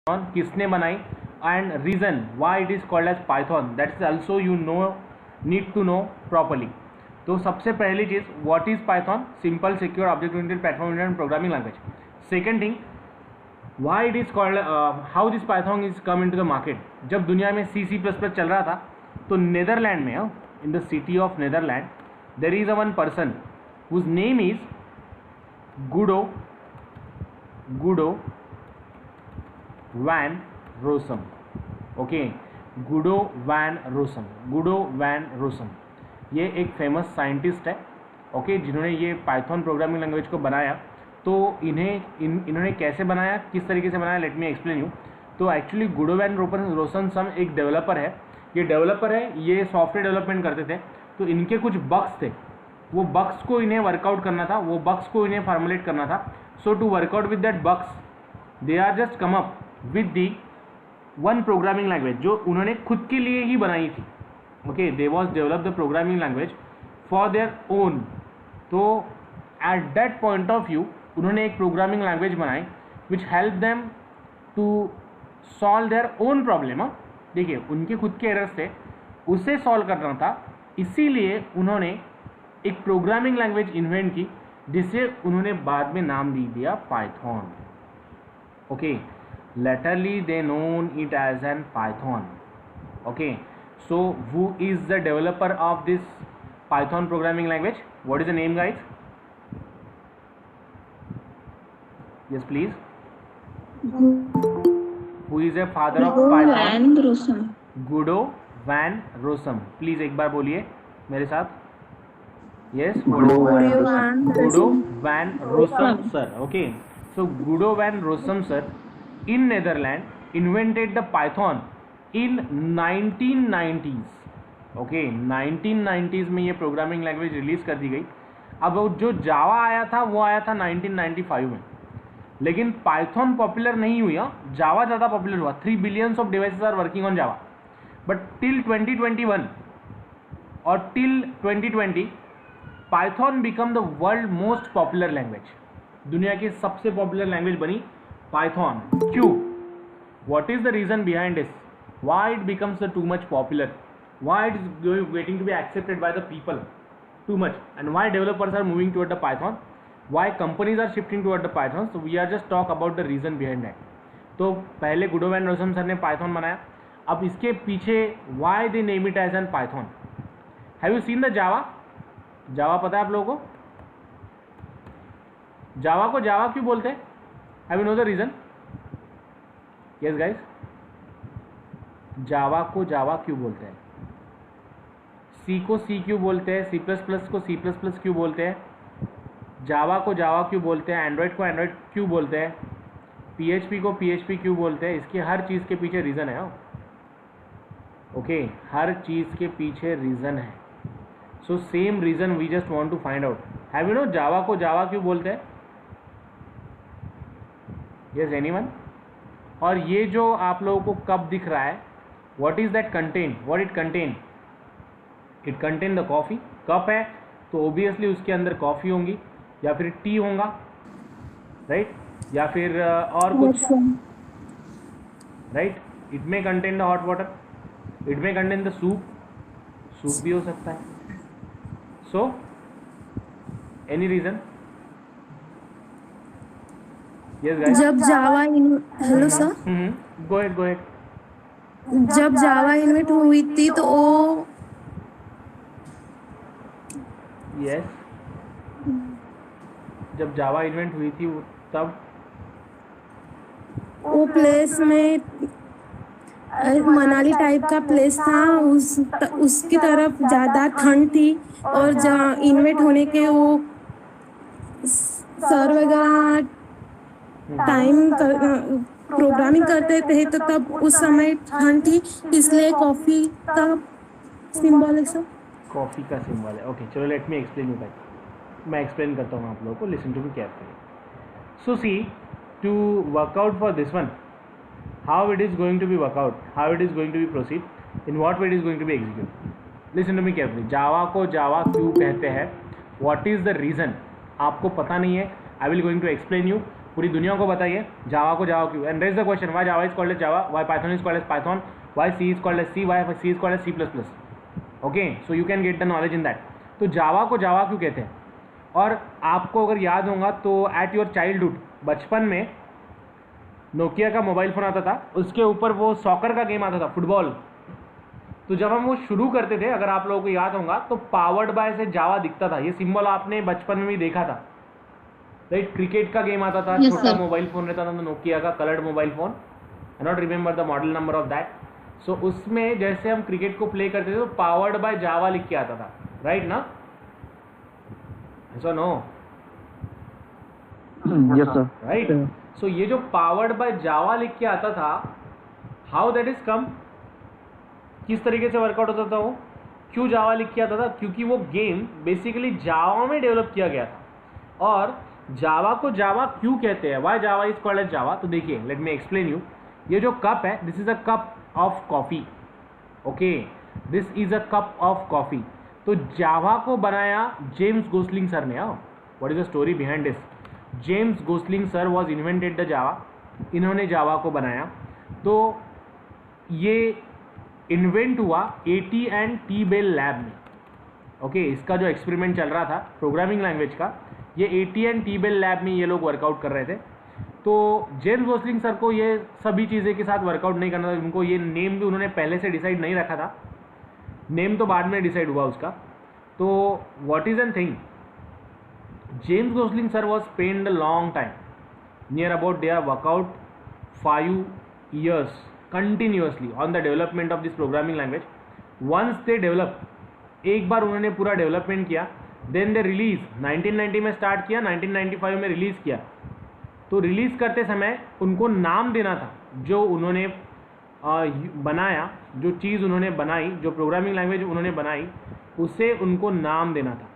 किसने बनाई and reason why it is called as Python, that is also you know need to know properly. तो सबसे पहली चीज, what is Python? Simple secure object oriented platform and programming language. Second thing, why it is called, how this Python is come into the market. जब दुनिया में C++ चल रहा था तो नेदरलैंड में, in the city of Netherland, there is a one person whose name is Guido van Rossum. Okay, Guido van Rossum ये एक फेमस साइंटिस्ट है. ओके, जिन्होंने ये पाइथन प्रोग्रामिंग लैंग्वेज को बनाया. तो इन्होंने कैसे बनाया, किस तरीके से बनाया, लेट मी एक्सप्लेन यू. तो एक्चुअली गुडो वैन रोसम एक डेवलपर है. ये सॉफ्टवेयर डेवलपमेंट करते थे. तो इनके कुछ बग्स थे, वो बग्स को इन्हें वर्कआउट करना था, वो बग्स को इन्हें फॉर्मुलेट करना था. So to work out with that bugs they are just come up with the one programming language जो उन्होंने खुद के लिए ही बनाई थी. Okay, they was develop the programming language for their own. तो at that point of view उन्होंने एक प्रोग्रामिंग लैंग्वेज बनाई which help them to solve their own problem. देखिए, उनके खुद के एरर्स थे, उसे सॉल्व करना था, इसीलिए उन्होंने एक प्रोग्रामिंग लैंग्वेज इन्वेंट की जिसे उन्होंने बाद में नाम दे दिया Python. Okay, laterally they known it as an Python. Okay, so who is the developer of this Python programming language? What is the name, guys? Yes, please. Who is the father of Python? Guido van Rossum. Please एक बार बोलिए मेरे साथ. Yes, Guido van Rossum sir. Okay, so Guido van Rossum sir in Netherlands invented the Python in 1990s. Okay, 1990s में ये programming language release कर दी गई. अब जो जावा आया था वो आया था 1995 में, लेकिन पाइथन पॉपुलर नहीं हुई. जावा ज़्यादा पॉपुलर हुआ. 3 billions of devices are working on Java. But till 2021 और till 2020 Python become the world most popular language. दुनिया की सबसे पॉपुलर लैंग्वेज बनी Python. क्यों? What is the reason behind this? Why it becomes too much popular? Why it is waiting to be accepted by the people too much? And why developers are moving toward the Python? Why companies are shifting toward the Python? So we are just talk about the reason behind that. तो पहले गुडो van Rossum sir ने Python बनाया. अब इसके पीछे why they name it as an Python? Have you seen the Java? Java पता है आप लोगों को? Java को Java क्यों बोलते हैं? Have you know the reason? Yes guys, जावा को जावा क्यों बोलते हैं? सी को सी क्यों बोलते हैं? C++ को C++ क्यों बोलते हैं? जावा को जावा क्यों बोलते हैं? एंड्रॉयड को एंड्रॉयड क्यों बोलते हैं? PHP को PHP क्यों बोलते हैं? इसके हर चीज़ के पीछे रीज़न है. ओके, हर चीज़ के पीछे रीज़न है. So same reason we just want to find out. Have you know Java को जावा क्यों बोलते हैं? Yes anyone? और ये जो आप लोगों को कप दिख रहा है, what is that contain? What it contain? It contain the coffee. Cup है तो ओबियसली उसके अंदर कॉफ़ी होंगी या फिर टी होगा, राइट? या फिर और कुछ, right? It may contain the hot water, it may contain the soup भी हो सकता है. So any reason? Yes, guys. जब जावा हेलो सर, go ahead. जब जावा इन्वेंट हुई थी तो yes, जब जावा इन्वेंट हुई थी तब वो प्लेस में मनाली टाइप का प्लेस था. उसकी तरफ ज़्यादा ठंड थी और जहाँ इन्वेंट होने के वो सर वगैरह टाइम प्रोग्रामिंग करते थे तो तब उस समय ठंड थी, इसलिए कॉफ़ी का सिंबल है सर. कॉफ़ी का सिंबल है. ओके, चलो let me explain you back. मैं एक्सप्लेन करता हूँ आप लोगों को. Listen to me carefully. So see, to work out for this one, how it is going to be work out, how it is going to be proceed, in what way it is going to be execute. Listen to me carefully. Java को Java क्यों कहते हैं? What is the reason? आपको पता नहीं है. I will going to explain you. पूरी दुनिया को बताइए जावा को जावा क्यों, and raise the question why Java is called as Java, why Python is called as Python, why C is called as C, why C is called as C plus plus. Okay, so you can get the knowledge in that. तो Java को Java क्यों कहते हैं. और आपको अगर याद होगा तो एट योर चाइल्डहुड, बचपन में नोकिया का मोबाइल फ़ोन आता था, उसके ऊपर वो सॉकर का गेम आता था, फुटबॉल. तो जब हम वो शुरू करते थे, अगर आप लोगों को याद होगा, तो पावर्ड बाय से जावा दिखता था. ये सिंबल आपने बचपन में भी देखा था, राइट. क्रिकेट का गेम आता था, छोटा मोबाइल फ़ोन रहता था नोकिया का, coloured mobile phone. I not remember the model number of that. So उसमें जैसे हम क्रिकेट को प्ले करते थे तो पावर्ड बाय जावा लिख के आता था, राइट ना. So no, yes sir, right. So ये जो पावर्ड बाय जावा लिख के आता था, हाउ दैट इज कम, किस तरीके से वर्कआउट होता था वो, क्यों जावा लिख के आता था, क्योंकि वो गेम बेसिकली जावा में डेवलप किया गया था. और जावा को जावा क्यों कहते हैं, why Java is called as Java. तो देखिए, लेट मी एक्सप्लेन यू. ये जो कप है, this is a cup of coffee. Okay, this is a cup of coffee. तो जावा को बनाया जेम्स गोसलिंग सर ने. What is the story behind this. James Gosling sir was invented the Java. इन्होंने जावा को बनाया. तो ये इन्वेंट हुआ AT&T बेल लैब में. ओके, इसका जो एक्सपेरिमेंट चल रहा था प्रोग्रामिंग लैंग्वेज का, ये AT&T बेल लैब में ये लोग वर्कआउट कर रहे थे. तो जेम्स गोसलिंग सर को ये सभी चीज़ें के साथ वर्कआउट नहीं करना था. उनको ये नेम भी उन्होंने पहले से डिसाइड नहीं रखा था, नेम तो बाद में डिसाइड हुआ उसका. तो what is an thing, James Gosling sir was spend a long time, near about their workout 5 years continuously on the development of this programming language. Once they develop, एक बार उन्होंने पूरा डेवलपमेंट किया, देन दे रिलीज 1990 में start किया, 1995 में release किया. तो release करते समय उनको नाम देना था, जो उन्होंने बनाया, जो चीज़ उन्होंने बनाई, जो प्रोग्रामिंग लैंग्वेज उन्होंने बनाई, उसे उनको नाम देना था.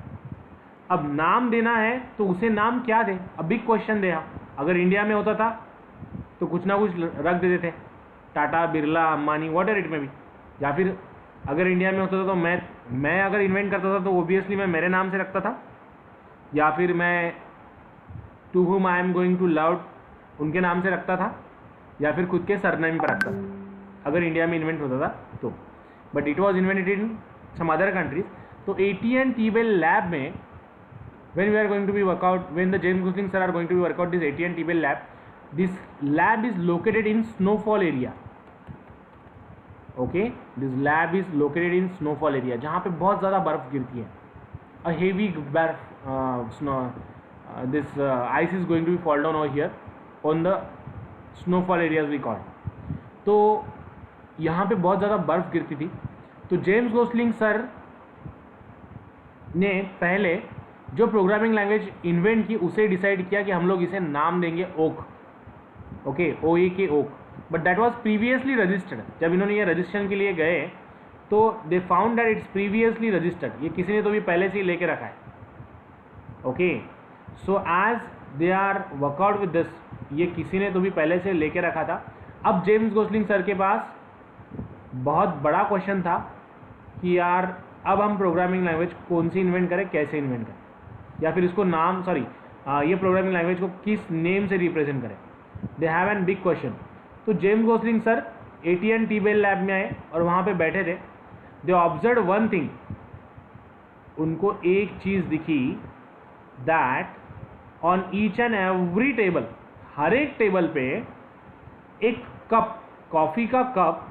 अब नाम देना है तो उसे नाम क्या दे, अब बिग क्वेश्चन दे. अगर इंडिया में होता था तो कुछ ना कुछ रख देते थे, Tata, Birla, Ambani, what ever it में भी. या फिर अगर इंडिया में होता था तो मैं अगर इन्वेंट करता था तो ओबियसली मैं मेरे नाम से रखता था, या फिर मैं to whom I am going to love उनके नाम से रखता था, या फिर खुद के सरनेम पर रखता था, अगर इंडिया में इन्वेंट होता था तो. But it was invented in some other countries. तो AT&T बेल लैब में when we are going to be work out, when the James Gosling sir are going to be work out this AT&T Bell lab, this lab is located in snowfall area. Okay, this lab is located in snowfall area, जहाँ पे बहुत ज़्यादा बर्फ गिरती है. A heavy snow, this ice is going to be fall down over here on the snowfall areas we call. तो यहाँ पे बहुत ज़्यादा बर्फ गिरती थी. तो जेम्स गोसलिंग सर ने पहले जो प्रोग्रामिंग लैंग्वेज इन्वेंट की उसे डिसाइड किया कि हम लोग इसे नाम देंगे Oak. Okay, OAK, Oak. But that was previously registered. जब इन्होंने ये रजिस्ट्रेशन के लिए गए तो they found that it's previously registered. ये किसी ने तो भी पहले से ही लेके रखा है. Okay, so as they are workout with this, ये किसी ने तो भी पहले से लेके रखा था. अब जेम्स गोसलिंग सर के पास बहुत बड़ा क्वेश्चन था कि यार अब हम प्रोग्रामिंग लैंग्वेज कौन सी इन्वेंट करें, कैसे इन्वेंट करें, या फिर इसको नाम ये प्रोग्रामिंग लैंग्वेज को किस नेम से रिप्रेजेंट करें. They have an big question. तो James Gosling sir AT&T Bell lab में आए और वहाँ पे बैठे थे. दे ऑब्जर्व वन थिंग, उनको एक चीज़ दिखी, that on each and every table, हर एक टेबल पे एक कप, कॉफ़ी का कप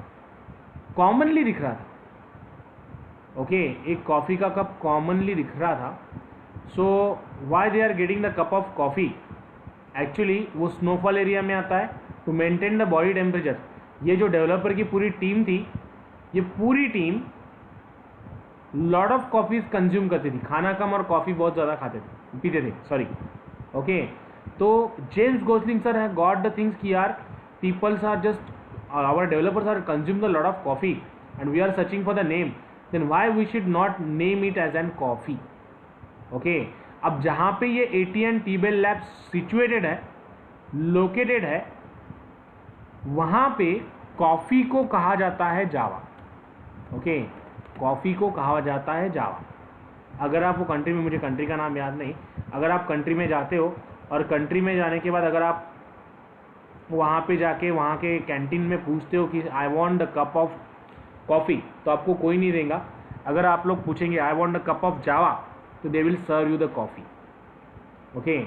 कॉमनली दिख रहा था. ओके, एक कॉफ़ी का कप कॉमनली दिख रहा था. So why they are getting the cup of coffee, actually वो स्नोफॉल एरिया में आता है to maintain the body temperature. ये जो डेवलपर की पूरी टीम थी, ये पूरी team lot of coffees consume करती थी, खाना कम और कॉफ़ी बहुत ज़्यादा पीते थे, सॉरी. ओके, तो जेम्स गोसलिंग सर है गॉट द थिंग्स कि यार peoples are just, our developers are consume the lot of coffee and we are searching for the name, then why we should not name it as an coffee. Okay, अब जहाँ पे ये AT&T Bell lab situated है, located है, वहाँ पे coffee को कहा जाता है जावा. ओके, कॉफ़ी को कहा जाता है जावा. अगर आप वो कंट्री में, मुझे कंट्री का नाम याद नहीं, अगर आप कंट्री में जाते हो और कंट्री में जाने के बाद अगर आप वहाँ पे जाके वहाँ के कैंटीन में पूछते हो कि I want the cup of coffee, तो आपको कोई नहीं देगा. अगर आप लोग पूछेंगे I want the cup of Java, तो they will serve you the coffee. Okay,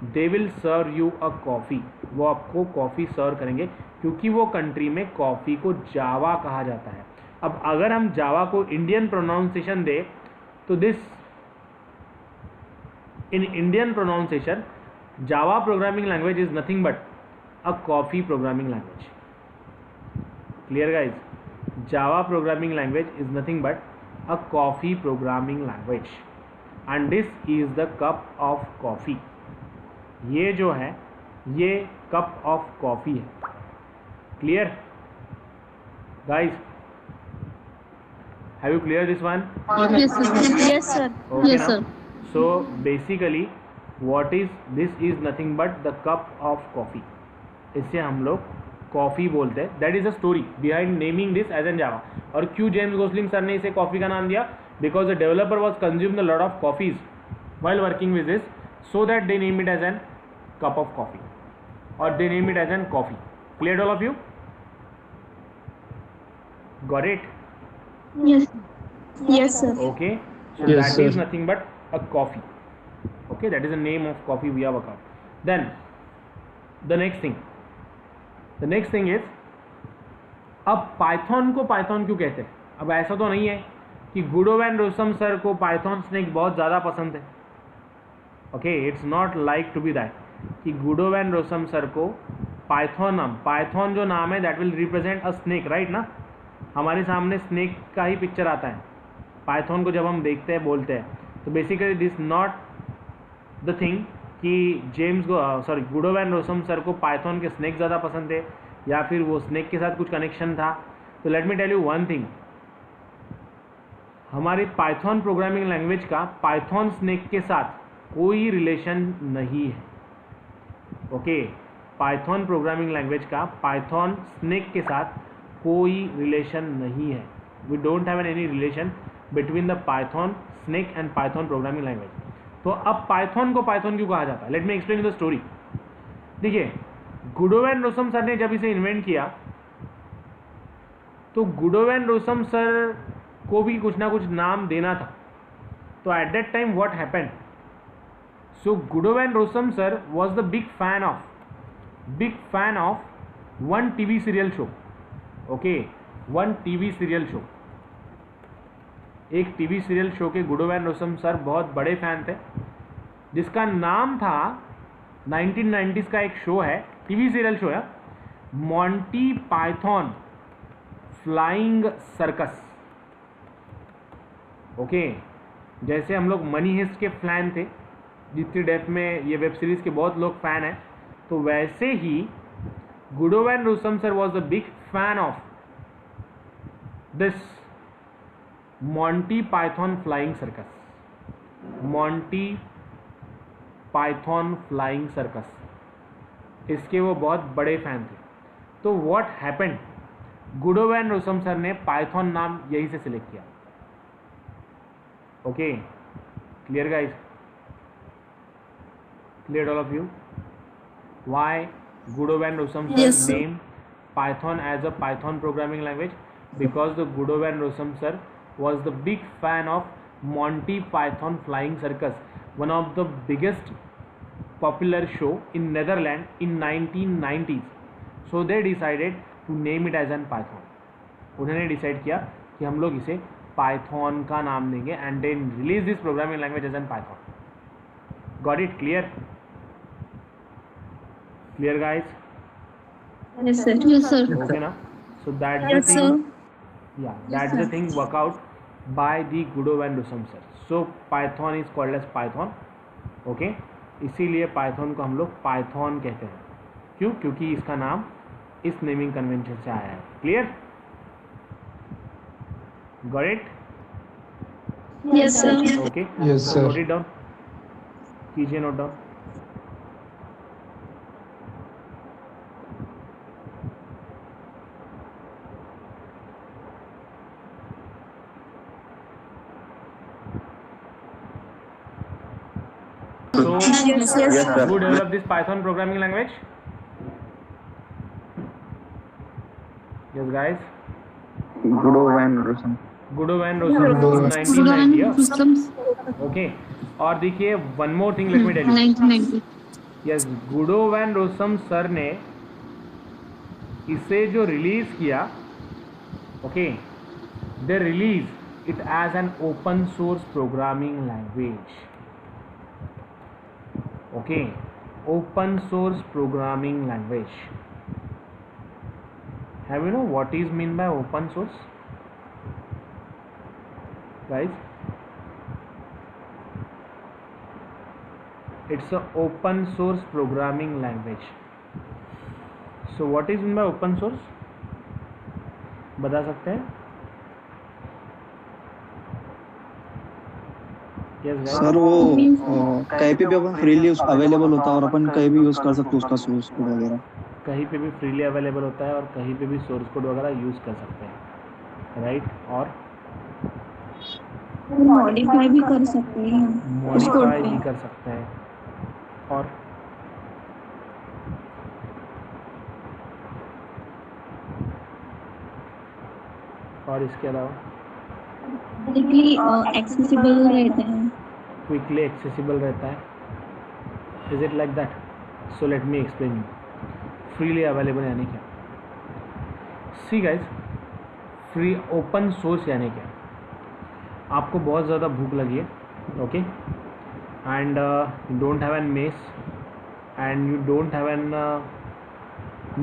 they will serve you a coffee. वो आपको कॉफ़ी सर्व करेंगे क्योंकि वो कंट्री में कॉफ़ी को जावा कहा जाता है. अब अगर हम जावा को इंडियन प्रोनाउंसिएशन दे तो this in Indian pronunciation Java programming language is nothing but a coffee programming language. Clear guys? Java programming language is nothing but a coffee programming language and this is the cup of coffee. ये जो है ये cup of coffee है. Clear guys? Have you clear this one? Yes, sir. Yes, sir. Okay, Yes, now, sir. so basically what is this is nothing but the cup of coffee. इससे हम लोग coffee बोलते हैं. That is the story behind naming this as an Java. और क्यों James Gosling sir ने इसे coffee का नाम दिया? Because the developer was consume the lot of coffees while working with this, so that they name it as an cup of coffee और they name it as an coffee. Clear all of you? Got it? Yes. Yes, sir. Okay, so Yes, that sir. is nothing but a coffee. Okay, that is the name of coffee we have worked out. Then the next thing is, अब Python को Python क्यों कहते हैं? अब ऐसा तो नहीं है कि गुडो वैन रोसम सर को पाइथन स्नेक बहुत ज़्यादा पसंद है. Okay, it's not like to be that कि गुडो वैन रोसम सर को पाइथन जो नाम है that will represent a snake, right ना? हमारे सामने स्नेक का ही पिक्चर आता है पाइथन को जब हम देखते हैं बोलते हैं. तो basically this not the thing कि गुडो वैन रोसम सर को पाइथन के स्नेक ज़्यादा पसंद थे या फिर वो स्नेक के साथ कुछ कनेक्शन था. तो let me tell you one thing, हमारी पाइथन प्रोग्रामिंग लैंग्वेज का पाइथन स्नेक के साथ कोई रिलेशन नहीं है. ओके, पाइथन प्रोग्रामिंग लैंग्वेज का पाइथन स्नेक के साथ कोई रिलेशन नहीं है. We don't have any relation between the Python snake and Python programming language. तो अब पाइथन को पाइथन क्यों कहा जाता है? Let me explain the story. देखिए, गुडो वैन रोसम सर ने जब इसे इन्वेंट किया तो गुडो वैन रोसम सर को भी कुछ ना कुछ नाम देना था. तो at that time what happened, so Guido van Rossum sir was the big fan of one TV serial show. Okay, one TV serial show, एक टीवी सीरियल शो के गुडो वैन रोसम सर बहुत बड़े fan थे जिसका नाम था 1990s का एक शो है, टीवी सीरियल शो है, Monty Python Flying circus. Okay, जैसे हम लोग मनी हिस्ट के फैन थे, जितनी डेप्थ में ये वेब सीरीज़ के बहुत लोग फैन हैं, तो वैसे ही Guido van Rossum sir was the big fan of this Monty Python Flying Circus. Monty Python Flying Circus, इसके वो बहुत बड़े फैन थे. तो what happened, Guido van Rossum sir ने पाइथन नाम यही से सिलेक्ट किया. Okay, clear guys? Clear all of you? Why Guido van Rossum sir Yes, sir. Name Python as a Python programming language? Because the Gudo van Rossum sir was the big fan of Monty Python Flying Circus, one of the biggest popular show in Netherlands in 1990s. So they decided to name it as an Python. उन्होंने decide किया कि हम लोग इसे Python का नाम देंगे and then release this programming language as an Python. Got it? Clear? Clear guys? Yes, sir. Yes, sir. Okay now, so that's Yes, the sir. thing. Yeah, that's the thing work out by the Gudo van Rossum sir. So Python is called as Python. Okay, इसीलिए Python को हम लोग Python कहते हैं. क्यों? क्योंकि इसका नाम इस नेमिंग कन्वेंशन से आया है. Clear? Got it? Yes, sir. Okay. Yes, So sir. note it down. कीजिए note down. So Yes, sir. who developed this Python programming language? Yes, guys. Gudo van Rossum. Gudo van Rossum, 1990. yeah? Systems Okay. और देखिए one more thing, let me tell you. 1990. Yes, Guido van Rossum sir ने इसे जो release किया, okay, they release it as an open source programming language. Okay, open source programming language. Have you know what is mean by open source guys? It's a open source programming language. So what is meant by open source? बता सकते हैं? Yes, guys. Sir वो कहीं पे भी अपन freely available होता है और अपन कहीं भी यूज कर सकते हैं उसका सोर्स कोड वगैरह. कहीं पे भी फ्रीली अवेलेबल होता है और कहीं पे भी सोर्स कोड वगैरह यूज़ कर सकते हैं, राइट? और मॉडिफाई भी कर सकते हैं उस कोड मॉडिफाई पे. भी कर सकते हैं. और इसके अलावा क्विकली एक्सेसिबल रहते हैं. क्विकली एक्सेसिबल रहता है. Is it like that? So let me explain you. Freely available यानी क्या? See guys, free open source यानी क्या? आपको बहुत ज़्यादा भूख लगी है, okay, and you don't have an mess and you don't have an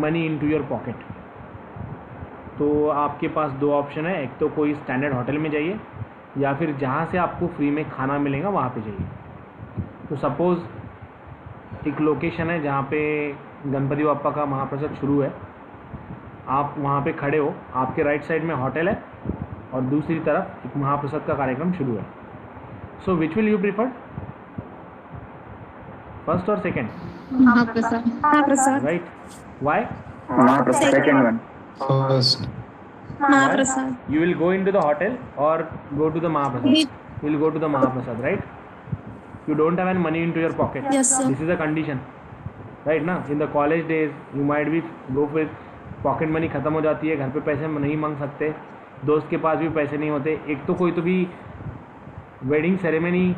money in to your pocket. तो आपके पास दो ऑप्शन है. एक तो कोई स्टैंडर्ड होटल में जाइए या फिर जहाँ से आपको फ्री में खाना मिलेगा वहाँ पे जाइए. तो सपोज़ एक लोकेशन है जहाँ पे गणपति बाप्पा का महाप्रसाद शुरू है. आप वहाँ पे खड़े हो, आपके राइट साइड में होटल है और दूसरी तरफ एक महाप्रसाद का कार्यक्रम शुरू है. So which will you prefer, first और second? Mahaprasad. Mahaprasad. Right. Why? Second one. First. Mahaprasad. You will go into the hotel or go to the Mahaprasad? You will go to the Mahaprasad, right? You don't have any money into your pocket. Yes, sir. This is a condition, right? ना, in the college days you might be go with pocket money खत्म हो जाती है, घर पे पैसे नहीं मांग सकते, दोस्त के पास भी पैसे नहीं होते. एक तो कोई तो भी wedding ceremony,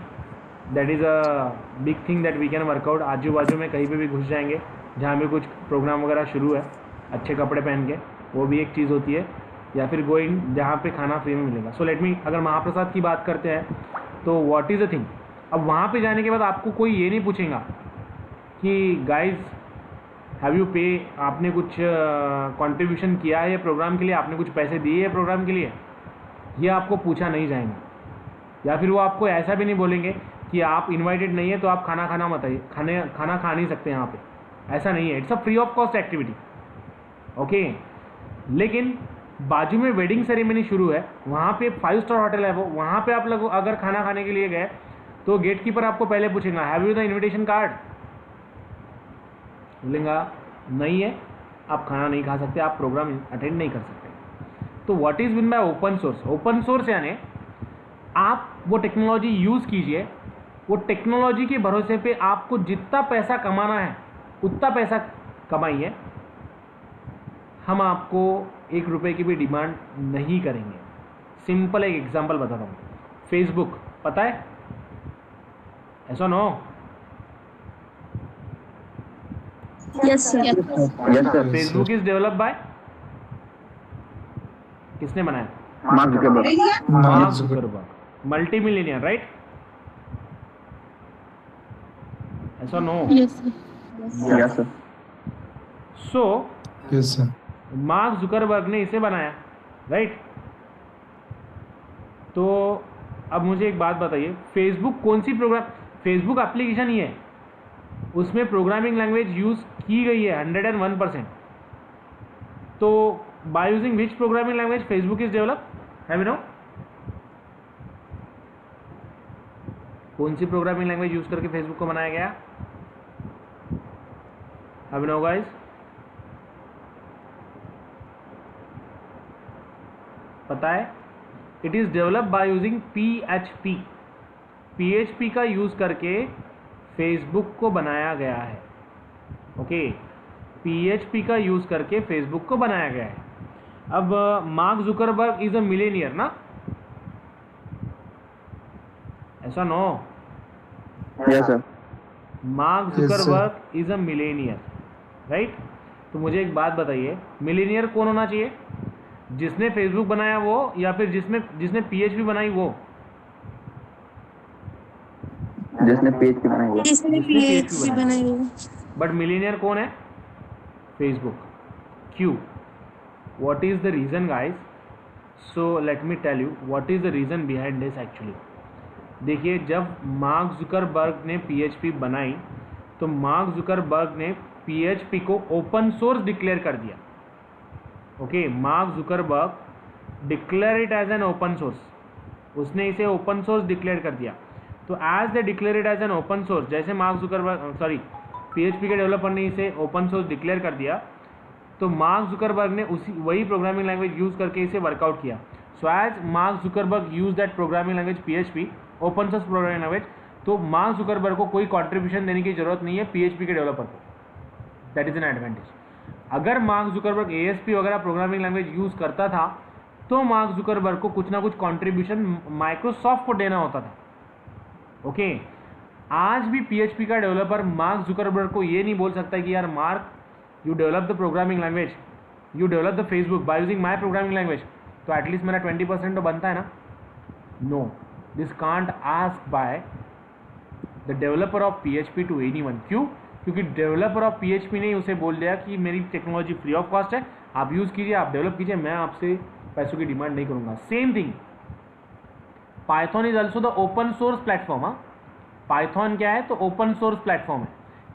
that is a big thing that we can workout. आजू बाजू में कहीं पे भी घुस जाएंगे जहाँ पे कुछ प्रोग्राम वगैरह शुरू है, अच्छे कपड़े पहन के, वो भी एक चीज़ होती है. या फिर गोइंग जहाँ पे खाना फ्री में मिलेगा. सो लेट मी, अगर महाप्रसाद की बात करते हैं तो व्हाट इज़ द थिंग. अब वहाँ पे जाने के बाद आपको कोई ये नहीं पूछेगा कि गाइज हैव यू पे, आपने कुछ कंट्रीब्यूशन किया है प्रोग्राम के लिए, आपने कुछ पैसे दिए है प्रोग्राम के लिए. ये आपको पूछा नहीं जाएगा. या फिर वो आपको ऐसा भी नहीं बोलेंगे कि आप इन्वाइटेड नहीं है तो आप खाना मत आइए, खाना खा नहीं सकते यहाँ पे. ऐसा नहीं है. It's a free of cost activity, okay. लेकिन बाजू में वेडिंग सेरेमनी शुरू है, वहाँ पे 5 स्टार होटल है वो, वहाँ पे आप लोग अगर खाना खाने के लिए गए तो गेट कीपर आपको पहले पूछेगा have you the invitation card. बोलेगा नहीं है, आप खाना नहीं खा सकते, आप प्रोग्राम अटेंड नहीं कर सकते. तो what is mean by open source? Open source यानी आप वो टेक्नोलॉजी यूज़ कीजिए, वो टेक्नोलॉजी के भरोसे पे आपको जितना पैसा कमाना है उतना पैसा कमाइए. हम आपको 1 रुपये की भी डिमांड नहीं करेंगे. सिंपल एक एग्जांपल बताता हूँ. फेसबुक पता है, ऐसा no? Yes, sir. Yes sir. Facebook is develop by, किसने बनाया? Mark Zuckerberg. Mark Zuckerberg, multi millionaire, right? ऐसा no? Yes, sir. Yes sir. So Yes, sir. Mark Zuckerberg ने इसे बनाया, राइट? तो अब मुझे एक बात बताइए, फेसबुक कौन सी प्रोग्राम, फेसबुक एप्लीकेशन ही है, उसमें प्रोग्रामिंग लैंग्वेज यूज़ की गई है 101%. तो by using which programming language Facebook is develop, have you know? कौन सी प्रोग्रामिंग लैंग्वेज यूज़ करके फेसबुक को बनाया गया, हैव यू नो गाइस? पता है? It is develop by using PHP. PHP का यूज़ करके फेसबुक को बनाया गया है। ओके, PHP का यूज़ करके फेसबुक को बनाया गया है। अब Mark Zuckerberg is a millionaire ना, ऐसा no? Yes sir. Mark Yes, Zuckerberg is a Millionaire, right? तो मुझे एक बात बताइए, मिलेनियर कौन होना चाहिए? जिसने फेसबुक बनाया वो, या फिर जिसने PHP बनाई वो? जिसने पेज की बनाई वो। इसने जिसने PHP PHP बनाई है। बट मिलेनियर कौन है? फेसबुक। क्यों? What is the reason guys? So let me tell you what is the reason behind this actually. देखिए, जब मार्क जुकरबर्ग ने PHP बनाई तो मार्क जुकरबर्ग ने PHP को ओपन सोर्स डिक्लेयर कर दिया। Okay, Mark Zuckerberg declare it as an open source, उसने इसे ओपन सोर्स डिक्लेयर कर दिया। तो as they declare it as an open source, जैसे मार्क जुकरबर्ग PHP के डेवलपर ने इसे ओपन सोर्स डिक्लेयर कर दिया, तो मार्क जुकरबर्ग ने वही प्रोग्रामिंग लैंग्वेज यूज करके इसे वर्कआउट किया। So as Mark Zuckerberg use that programming language PHP, open source programming language, तो मार्क जुकरबर्ग को कोई कॉन्ट्रीब्यूशन देने की जरूरत नहीं है PHP के डेवलपर को। That is an advantage. अगर मार्क जुकरबर्ग ASP वगैरह प्रोग्रामिंग लैंग्वेज यूज करता था तो मार्क जुकरबर्ग को कुछ ना कुछ कॉन्ट्रीब्यूशन माइक्रोसॉफ्ट को देना होता था। ओके, आज भी PHP का डेवलपर मार्क जुकरबर्ग को ये नहीं बोल सकता कि यार Mark, you develop the programming language, you develop the Facebook by using my programming language, तो एटलीस्ट मेरा 20% तो बनता है ना। No, this can't ask by the developer of PHP to anyone. क्यों? क्योंकि डेवलपर ऑफ PHP ने उसे बोल दिया कि मेरी टेक्नोलॉजी फ्री ऑफ कॉस्ट है, आप यूज़ कीजिए, आप डेवलप कीजिए, मैं आपसे पैसों की डिमांड नहीं करूँगा। Same thing, Python is also the open source platform. Python क्या है? तो ओपन सोर्स प्लेटफॉर्म है।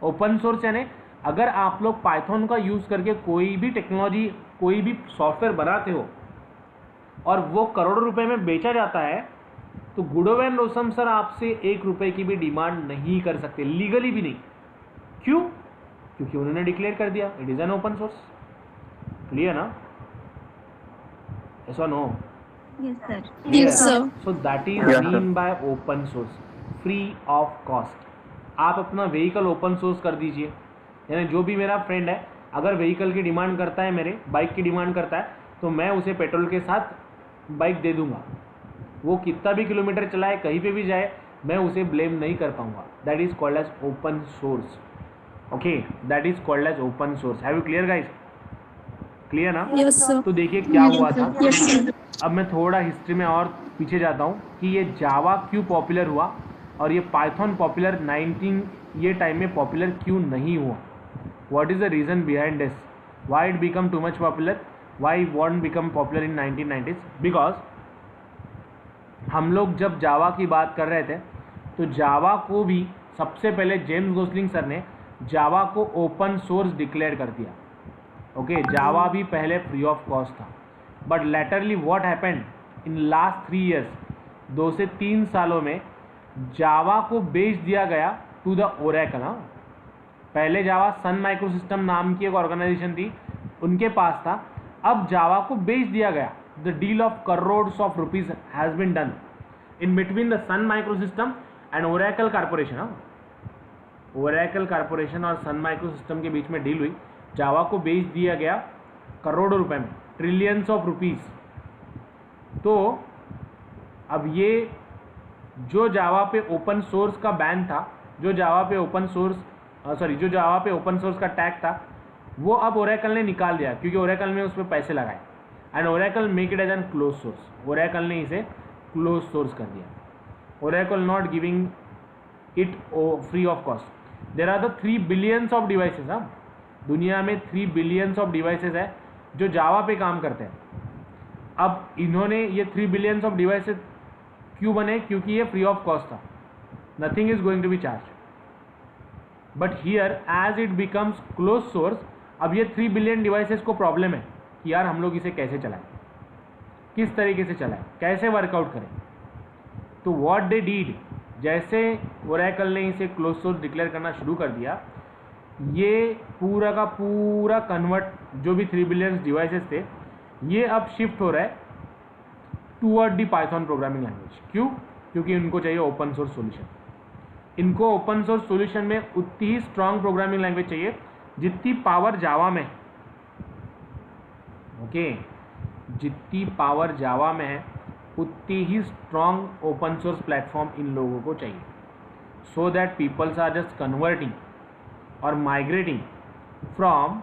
ओपन सोर्स यानी अगर आप लोग पाइथन का यूज़ करके कोई भी टेक्नोलॉजी, कोई भी सॉफ्टवेयर बनाते हो और वो करोड़ों रुपए में बेचा जाता है, तो गुडो एंड रोसम सर आपसे 1 रुपए की भी डिमांड नहीं कर सकते, लीगली भी नहीं। क्यों? क्योंकि उन्होंने डिक्लेयर कर दिया it is an open source. Clear ना? ऐसा no? Yes, sir. Yes, sir. So that is Yes, sir. Mean by open source, free of cost. आप अपना व्हीकल ओपन सोर्स कर दीजिए, यानी जो भी मेरा फ्रेंड है अगर व्हीकल की डिमांड करता है, मेरे बाइक की डिमांड करता है, तो मैं उसे पेट्रोल के साथ बाइक दे दूंगा। वो कितना भी किलोमीटर चलाए, कहीं पे भी जाए, मैं उसे ब्लेम नहीं कर पाऊंगा। That is called as open source. Okay, that is called as open source. Have you clear guys? Clear ना? Yes, sir. तो देखिए क्या हुआ था। Yes, sir. अब मैं थोड़ा हिस्ट्री में और पीछे जाता हूँ कि ये जावा क्यों पॉपुलर हुआ और ये पाइथन पॉपुलर 19 ये टाइम में पॉपुलर क्यों नहीं हुआ। What is the reason behind this, why it become too much popular, why want become popular in 1990s? Because हम लोग जब जावा की बात कर रहे थे तो जावा को भी सबसे पहले जेम्स गोसलिंग सर ने जावा को ओपन सोर्स डिक्लेयर कर दिया। ओके, जावा भी पहले फ्री ऑफ कॉस्ट था, but laterly what happened in last 3 years, 2 से 3 सालों में जावा को बेच दिया गया टू द ओरेकल। पहले जावा सन माइक्रोसिस्टम नाम की एक ऑर्गेनाइजेशन थी, उनके पास था, अब जावा को बेच दिया गया। The deal of crores of rupees has been done in between the Sun Microsystem and Oracle Corporation. Oracle Corporation और सन माइक्रोसिस्टम के बीच में डील हुई, जावा को बेच दिया गया करोड़ों रुपए में, ट्रिलियंस ऑफ रुपीस। तो अब ये जो जावा पे ओपन सोर्स का बैन था, जो जावा पे ओपन सोर्स का टैग था, वो अब ओरेकल ने निकाल दिया, क्योंकि ओरेकल ने उस पर पैसे लगाए and Oracle make it as an close source. Oracle ने इसे क्लोज सोर्स कर दिया। Oracle not giving it free of cost. There are the 3 billions of devices. दुनिया में 3 billions ऑफ डिवाइसेस है जो जावा पे काम करते हैं। अब इन्होंने ये 3 billions ऑफ डिवाइसेस क्यों बने? क्योंकि ये फ्री ऑफ कॉस्ट था, nothing is going to be charge. But here as it becomes close source, अब ये 3 billion डिवाइसेस को प्रॉब्लम है कि यार हम लोग इसे कैसे चलाएं, किस तरीके से चलाएं, कैसे वर्कआउट करें। तो व्हाट दे डीड, जैसे ओरेकल ने इसे क्लोज सोर्स डिक्लेयर करना शुरू कर दिया, ये पूरा का पूरा कन्वर्ट, जो भी 3 billion डिवाइसेस थे, ये अब शिफ्ट हो रहा है toward the Python programming language. क्यों? क्योंकि उनको चाहिए ओपन सोर्स सॉल्यूशन। इनको ओपन सोर्स सॉल्यूशन में उतनी ही स्ट्रांग प्रोग्रामिंग लैंग्वेज चाहिए जितनी पावर जावा में है। ओके, जितनी पावर जावा में है उतनी ही स्ट्रांग ओपन सोर्स प्लेटफॉर्म इन लोगों को चाहिए, so that peoples are just converting और migrating from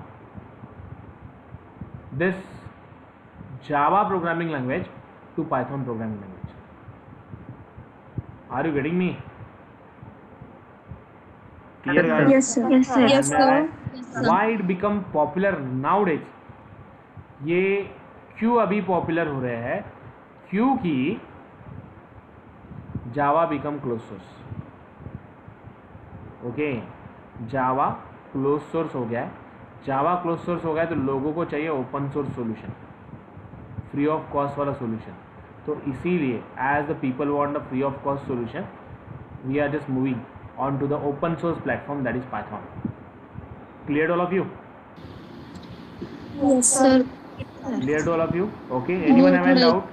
this Java programming language to Python programming language. Are you getting me? Clear guys? Yes, sir. Yes, sir. Yes, sir. Why it become popular nowadays? ये क्यों अभी popular हो रहे हैं? क्योंकि जावा become close source. Okay, जावा close source हो गया है। जावा क्लोज सोर्स हो गया है तो लोगों को चाहिए open source solution, free of cost वाला सॉल्यूशन। तो इसीलिए as the people want the free of cost solution, we are just moving on to the open source platform that is Python. Clear all of you? Yes, Sir. Clear all of you? Okay. Anyone have any doubt?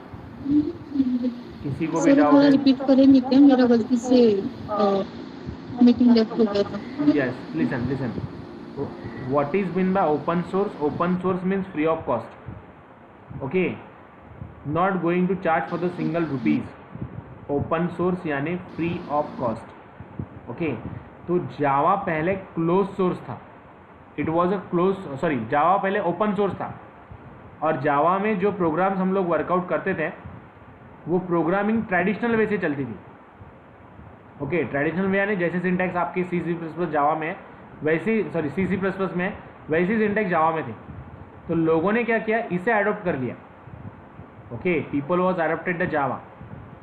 किसी को भी sir doubt थोड़ा है? Repeat करेंगे क्या? मेरा गलती से मीटिंग लेफ्ट हो गया था। Yes. Listen. So, what is meant by open source? Open source means free of cost. Okay. Not going to charge for the single rupees. Open source यानी free of cost. ओके, तो जावा पहले close source था। It was जावा पहले open source था, और जावा में जो programmes हम लोग वर्कआउट करते थे वो प्रोग्रामिंग ट्रेडिशनल वे से चलती थी। ओके, ट्रेडिशनल वे यानी जैसे सिंटैक्स आपके C++ जावा में वैसी C++ में वैसी सिंटैक्स जावा में थी। तो लोगों ने क्या किया, इसे अडोप्ट कर लिया। ओके, people was adopted the Java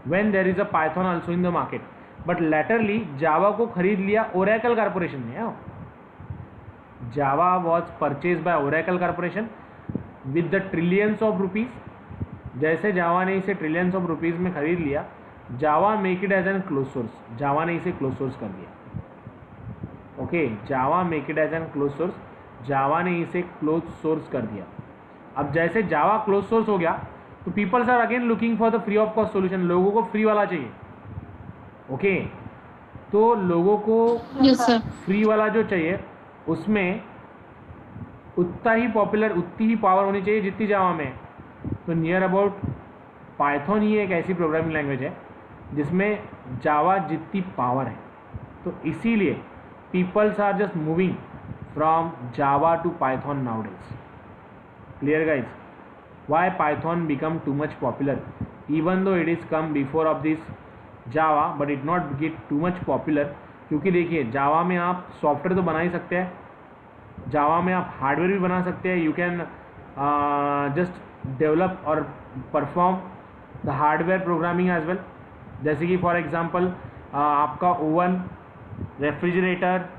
when there is a Python also in the market, but laterally Java को खरीद लिया ओरेकल कॉर्पोरेशन ने। Java was purchase by Oracle Corporation with the trillions of rupees. जैसे Java ने इसे trillions of rupees में खरीद लिया, Java make it as an close source, Java ने इसे क्लोज सोर्स कर दिया। Okay, Java make it as an close source, Java ने इसे क्लोज सोर्स कर दिया। अब जैसे जावा क्लोज सोर्स हो गया तो peoples are again looking for the free of cost solution. लोगों को फ्री वाला चाहिए। ओके, तो लोगों को यस सर। फ्री वाला जो चाहिए उसमें उतना ही पॉपुलर, उतनी ही पावर होनी चाहिए जितनी जावा में। तो नियर अबाउट पाइथन ही एक ऐसी प्रोग्रामिंग लैंग्वेज है जिसमें जावा जितनी पावर है। तो इसीलिए peoples are just moving from Java to Python nowadays. Clear guys? Why Python become too much popular even though it is come before of this Java, but it not get too much popular. क्योंकि देखिए, जावा में आप software तो बना ही सकते हैं, जावा में आप हार्डवेयर भी बना सकते हैं। यू कैन जस्ट डेवलप और perform the hardware programming as well. जैसे कि फॉर एग्जांपल आपका oven, refrigerator,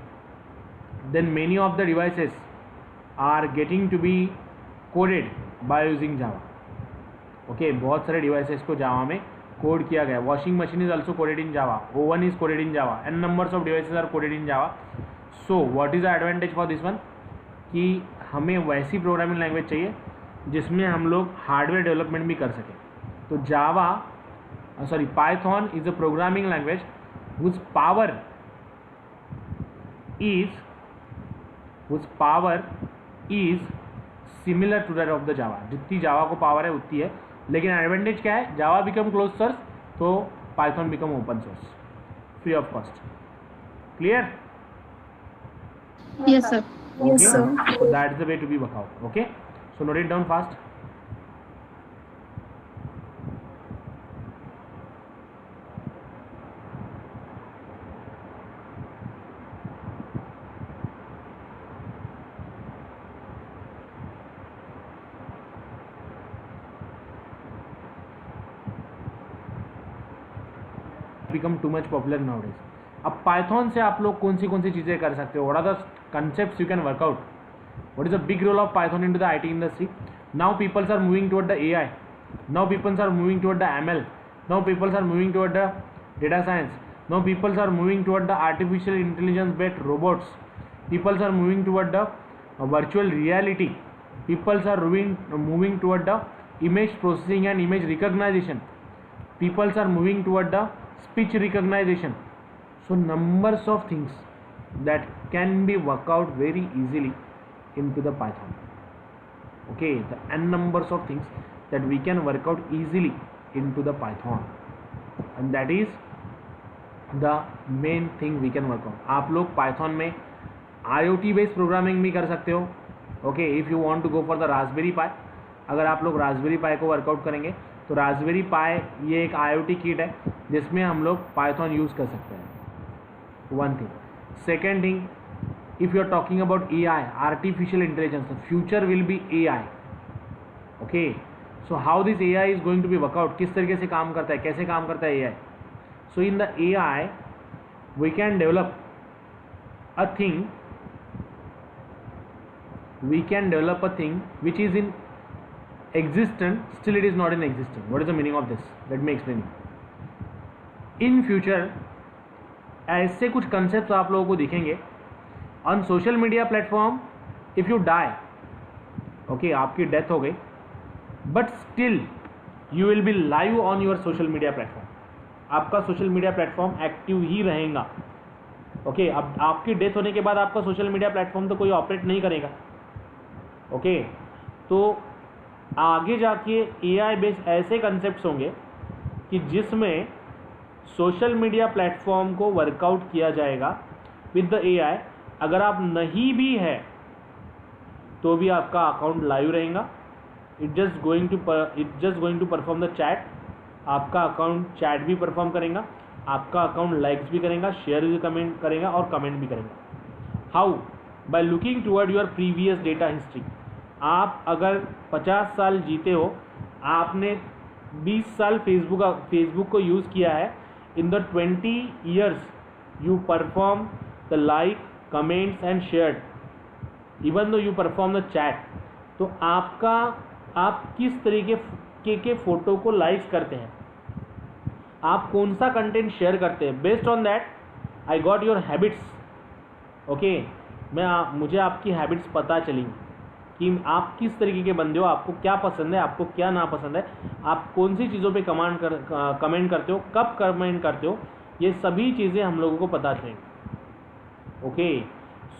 then many of the devices are getting to be coded by using Java. Okay, बहुत सारे डिवाइसेस को जावा में कोड किया गया। Washing machine is also coded in Java, oven is coded in Java, and numbers of devices are coded in Java. So what is the advantage for this one, कि हमें वैसी programming language चाहिए जिसमें हम लोग hardware development भी कर सकें। तो Python is a programming language whose power is similar to that of the जावा। जितनी जावा को पावर है उतनी है, लेकिन एडवांटेज क्या है, जावा बिकम क्लोज सोर्स तो Python become open source, free of cost. Clear? Yes sir. Yes, sir. So that is the way to be work out. Okay, so note it down fast. Become too much popular nowadays. अब Python से आप लोग कौन सी चीज़ें कर सकते हो? What are the concepts you can work out? What is the big role of Python into the IT industry? Now people are moving toward the AI. Now people are moving toward the ML. Now people are moving toward the data science. Now people are moving toward the artificial intelligence based robots. People are moving toward the virtual reality. People are moving toward the image processing and image recognition. People are moving toward the speech recognition. So numbers of things that can be worked out very easily into the Python. Okay, the n numbers of things that we can work out easily into the Python, and that is the main thing we can work out. आप लोग Python में IoT based programming भी कर सकते हो. Okay, if you want to go for the Raspberry Pi, अगर आप लोग Raspberry Pi को वर्कआउट करेंगे तो Raspberry Pi ये एक IoT किट है जिसमें हम लोग Python यूज़ कर सकते हैं. One thing. Second thing, if you are talking about AI, artificial intelligence, the future will be AI. Okay, so how this AI is going to be work out, किस तरीके से काम करता है, कैसे काम करता है AI. So in the AI we can develop a thing which is in existent, still it is not in existence. What is the meaning of this? Let me explain you. In future ऐसे कुछ concept आप लोगों को दिखेंगे on social media platform. If you die, okay, आपकी death हो गई, but still you will be live on your social media platform. आपका सोशल मीडिया प्लेटफॉर्म एक्टिव ही रहेगा. ओके, अब आपकी डेथ होने के बाद आपका सोशल मीडिया प्लेटफॉर्म तो कोई ऑपरेट नहीं करेगा. ओके, तो आगे जाके AI बेस्ड ऐसे कंसेप्ट्स होंगे कि जिसमें सोशल मीडिया प्लेटफॉर्म को वर्कआउट किया जाएगा विद द AI. अगर आप नहीं भी है तो भी आपका अकाउंट लाइव रहेगा. It just going to perform the chat. आपका अकाउंट चैट भी परफॉर्म करेगा, आपका अकाउंट लाइक्स भी करेगा, शेयर भी कमेंट करेगा और कमेंट भी करेगा. How? By looking toward your previous data history. आप अगर 50 साल जीते हो, आपने 20 साल फेसबुक को यूज़ किया है, in the 20 years you perform the like, comments and shared, even though you perform the chat. तो आप किस तरीके के फोटो को लाइक करते हैं, आप कौन सा कंटेंट शेयर करते हैं, based on that I got your habits. Okay, मुझे आपकी हैबिट्स पता चली कि आप किस तरीके के बंदे हो, आपको क्या पसंद है, आपको क्या ना पसंद है, आप कौन सी चीज़ों पे कमेंट करते हो, कब कमेंट करते हो, ये सभी चीज़ें हम लोगों को पता चलेंगी. Okay,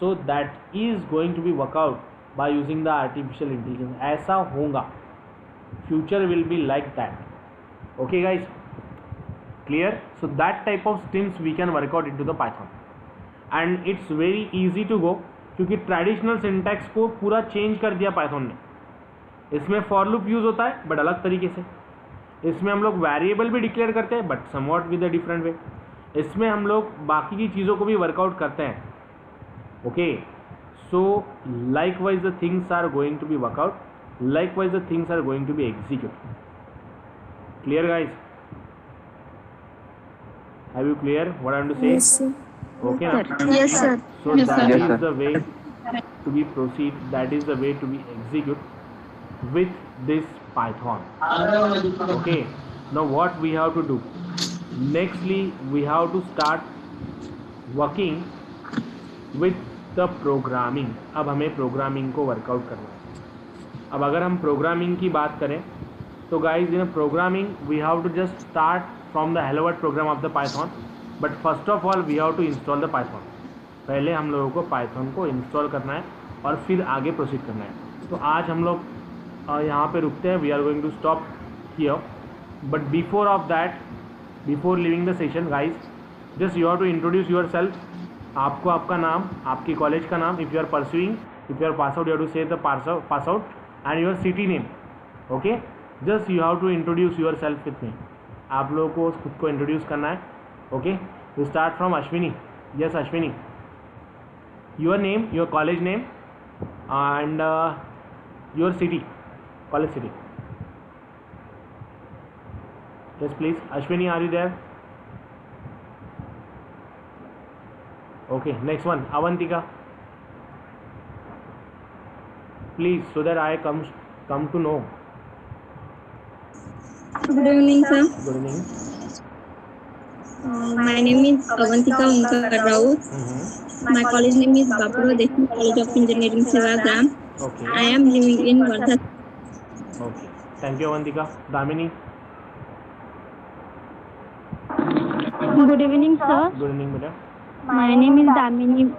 so that is going to be workout by using the artificial intelligence. ऐसा होगा, future will be like that. Okay guys, clear? So that type of streams we can workout into the Python and it's very easy to go, क्योंकि traditional syntax को पूरा change कर दिया Python ने. इसमें for loop use होता है but अलग तरीके से. इसमें हम लोग वेरिएबल भी डिक्लेयर करते हैं but somewhat with a different way. इसमें हम लोग बाकी की चीज़ों को भी वर्कआउट करते हैं. Okay, so likewise the things are going to be workout, likewise the things are going to be execute. Clear guys? Have you clear what I am to say? Yes, sir. Okay, na? Yes, sir. So Yes, that sir. is the way to be proceed. That is the way to be execute with this Python. Okay. Now what we have to do? Nextly, we have to start working with the programming. अब हमें programming को workout करना है. अब अगर हम programming की बात करें तो guys in programming we have to just start from the hello world program of the Python. But first of all we have to install the Python. पहले हम लोगों को पाइथन को इंस्टॉल करना है और फिर आगे प्रोसीड करना है. तो आज हम लोग यहाँ पे रुकते हैं. We are going to stop here. But before of that, before leaving the session guys, just you have to introduce yourself. आपको आपका नाम, आपकी कॉलेज का नाम, if you are pursuing, if you are pass out, you have to say the pass out and your city name. Okay, just you have to introduce yourself with me. आप लोगों को खुद को introduce करना है. Okay, we start from Ashwini. Yes, Ashwini. Your name, your college name, and your city, college city. Yes, please. Ashwini, are you there? Okay, next one. Avantika. Please, so that I come to know. Good evening, sir. Good evening. My name is Avantika Onkar Raut. My college name is Bapuro Deshmukh College of Engineering, Sevagram. Okay. I am living in Wardha. Okay. Thank you, Avantika. Damini. Good evening, sir. Good evening, madam. My name is Damini